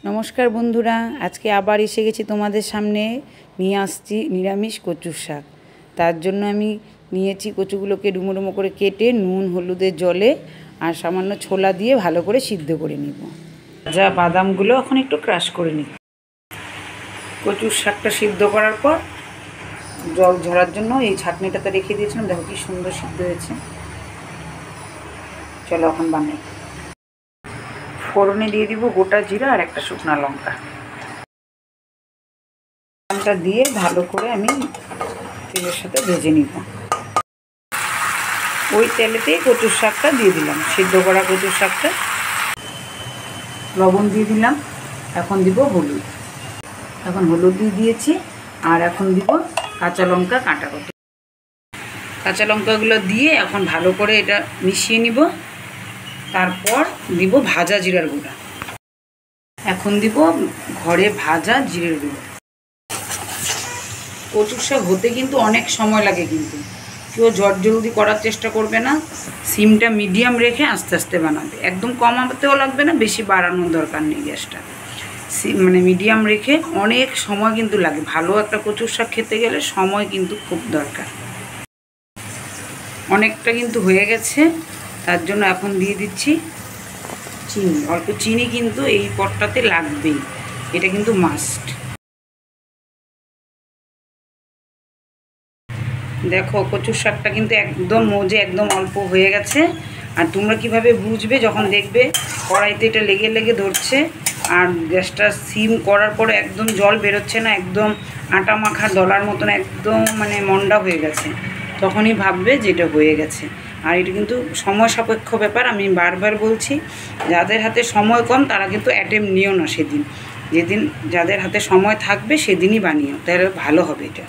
নমস্কার বন্ধুরা, আজকে আবার এসে গেছি তোমাদের সামনে। নিয়ে আসছি নিরামিষ কচুর শাক। তার জন্য আমি নিয়েছি কচুগুলোকে ডুমো ডুমো করে কেটে নুন হলুদের জলে আর সামান্য ছোলা দিয়ে ভালো করে সিদ্ধ করে নিব। যা বাদামগুলো এখন একটু ক্রাশ করে নিই। কচুর শাকটা সিদ্ধ করার পর জল ঝরার জন্য এই ছাঁকনিটাতে রেখে দিয়েছিলাম। দেখো কি সুন্দর সিদ্ধ হয়েছে। চলো এখন বানাই। ফোড়নে দিয়ে দিব গোটা জিরা আর একটা শুকনো লঙ্কা। লঙ্কা দিয়ে ভালো করে আমি তেলের সাথে ভেজে নিব। ওই তেলেতেই কচুর শাকটা দিয়ে দিলাম, সিদ্ধ করা কচুর শাকটা। লবণ দিয়ে দিলাম। এখন দিব হলুদ। এখন হলুদ দিয়ে দিয়েছি। আর এখন দিব কাঁচা লঙ্কা কাটা কাটা। কাঁচা লঙ্কাগুলো দিয়ে এখন ভালো করে এটা মিশিয়ে নিব। তারপর দিব ভাজা জিরার গুঁড়া। এখন দিব ঘরে ভাজা জিরের গুঁড়ো। কচুর শাক হতে কিন্তু অনেক সময় লাগে, কিন্তু কেউ জলদি করার চেষ্টা করবে না। সিমটা মিডিয়াম রেখে আস্তে আস্তে বানাবে। একদম কমাতেও লাগবে না, বেশি বাড়ানোর দরকার নেই গ্যাসটা। মানে মিডিয়াম রেখে অনেক সময় কিন্তু লাগে। ভালো একটা কচুর শাক খেতে গেলে সময় কিন্তু খুব দরকার। অনেকটা কিন্তু হয়ে গেছে, তার জন্য এখন দিয়ে দিচ্ছি চিনি। অল্প চিনি কিন্তু এই পটটাতে লাগবেই, এটা কিন্তু মাস্ট। দেখো কচুর শাকটা কিন্তু একদম মজে একদম অল্প হয়ে গেছে। আর তোমরা কিভাবে বুঝবে, যখন দেখবে কড়াইতে এটা লেগে লেগে ধরছে আর গ্যাসটা সিম করার পরে একদম জল বেরোচ্ছে না, একদম আটা মাখা দলার মতন একদম মানে মন্ডা হয়ে গেছে, তখনই ভাববে যে এটা হয়ে গেছে। আর এটা কিন্তু সময় সাপেক্ষ ব্যাপার। আমি বারবার বলছি, যাদের হাতে সময় কম তারা কিন্তু অ্যাটেম্প নিও না সেদিন। যেদিন যাদের হাতে সময় থাকবে সেদিনই বানিও, তাহলে ভালো হবে এটা।